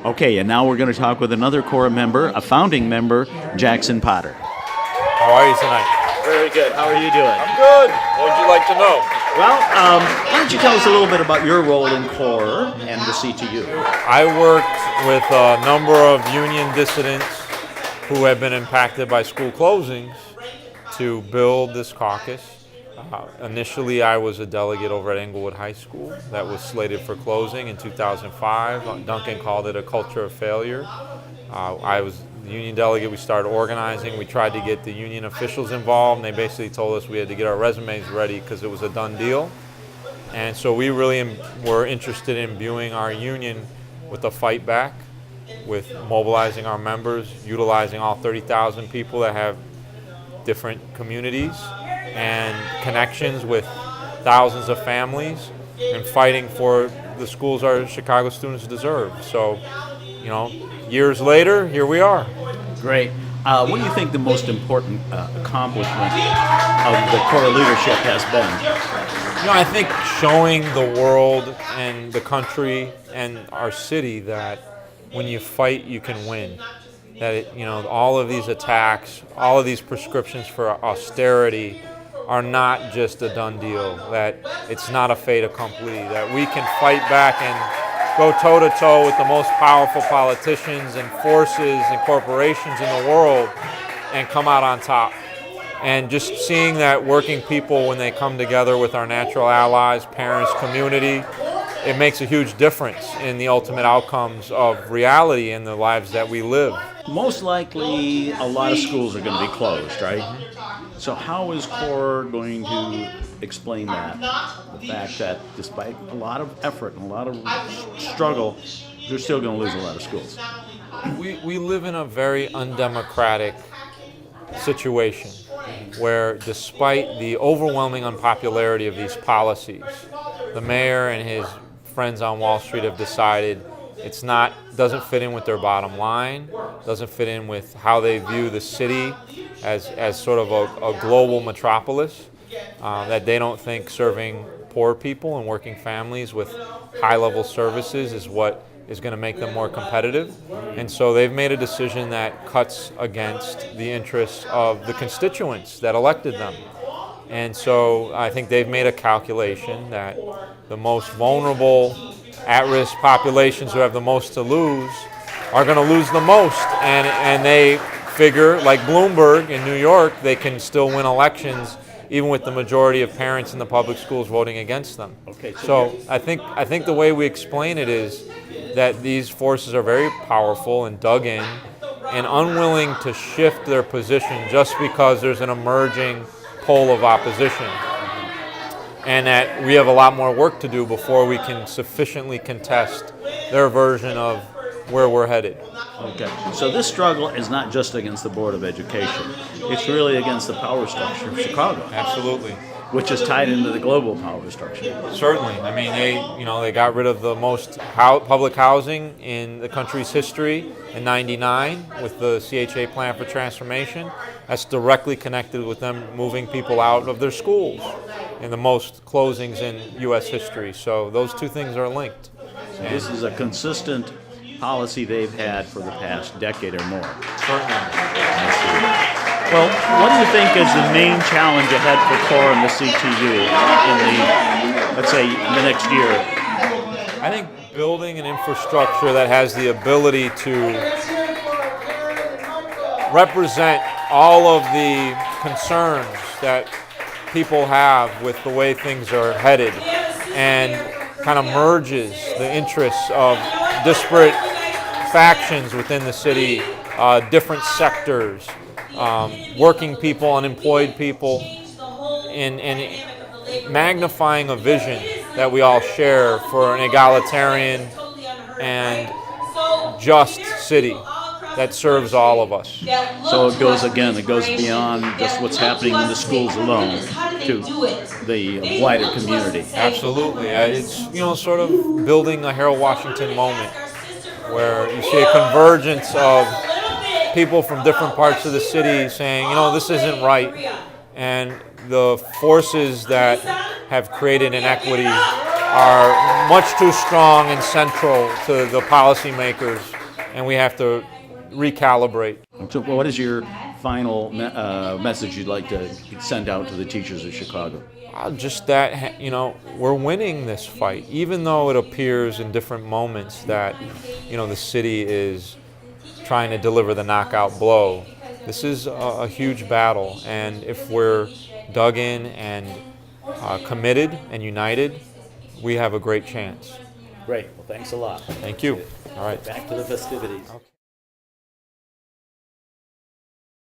Okay, and now we're going to talk with another core member, a founding member, Jackson Potter. How are you tonight? Very good. How are you doing? I'm good. What would you like to know? Well, why don't you tell us a little bit about your role in CORE and the CTU? I worked with a number of union dissidents who have been impacted by school closings to build this caucus. Initially, I was a delegate over at Englewood High School that was slated for closing in 2005. Duncan called it a culture of failure. I was the union delegate. We started organizing. We tried to get the union officials involved, and they basically told us we had to get our resumes ready because it was a done deal. And so we really were interested in imbuing our union with a fight back, with mobilizing our members, utilizing all 30,000 people that have different communities and connections with thousands of families, and fighting for the schools our Chicago students deserve. So, years later, here we are. Great. What do you think the most important accomplishment of the CORE leadership has been? I think showing the world and the country and our city that when you fight, you can win. That all of these attacks, all of these prescriptions for austerity are not just a done deal, that it's not a fait accompli, that we can fight back and go toe-to-toe with the most powerful politicians and forces and corporations in the world and come out on top. And just seeing that working people, when they come together with our natural allies, parents, community, it makes a huge difference in the ultimate outcomes of reality in the lives that we live. Most likely, a lot of schools are going to be closed, right? So how is CORE going to explain that? The fact that despite a lot of effort and a lot of struggle, they're still going to lose a lot of schools. We live in a very undemocratic situation where, despite the overwhelming unpopularity of these policies, the mayor and his friends on Wall Street have decided doesn't fit in with their bottom line, doesn't fit in with how they view the city as sort of a global metropolis, that they don't think serving poor people and working families with high-level services is what is going to make them more competitive. And so they've made a decision that cuts against the interests of the constituents that elected them. And so I think they've made a calculation that the most vulnerable, at-risk populations who have the most to lose are going to lose the most. And they figure, like Bloomberg in New York, they can still win elections even with the majority of parents in the public schools voting against them. Okay, so I think the way we explain it is that these forces are very powerful and dug in and unwilling to shift their position just because there's an emerging pole of opposition, and that we have a lot more work to do before we can sufficiently contest their version of where we're headed. Okay, so this struggle is not just against the Board of Education. It's really against the power structure of Chicago. Absolutely. Which is tied into the global power structure. Certainly. I mean, they got rid of the most public housing in the country's history in '99 with the CHA Plan for Transformation. That's directly connected with them moving people out of their schools and the most closings in U.S. history. So those two things are linked. So this is a consistent policy they've had for the past decade or more. Certainly. Well, what do you think is the main challenge ahead for CORE and the CTU in let's say, the next year? I think building an infrastructure that has the ability to represent all of the concerns that people have with the way things are headed and kind of merges the interests of disparate factions within the city, different sectors, working people, unemployed people, and magnifying a vision that we all share for an egalitarian and just city that serves all of us. So it goes beyond just what's happening in the schools alone to the wider community. Absolutely. It's, sort of building a Harold Washington moment where you see a convergence of people from different parts of the city saying, this isn't right. And the forces that have created inequity are much too strong and central to the policymakers, and we have to recalibrate. So what is your final message you'd like to send out to the teachers of Chicago? Just that, we're winning this fight, even though it appears in different moments that, the city is trying to deliver the knockout blow. This is a huge battle, and if we're dug in and committed and united, we have a great chance. Great. Well, thanks a lot. Thank you. All right. Back to the festivities. Okay.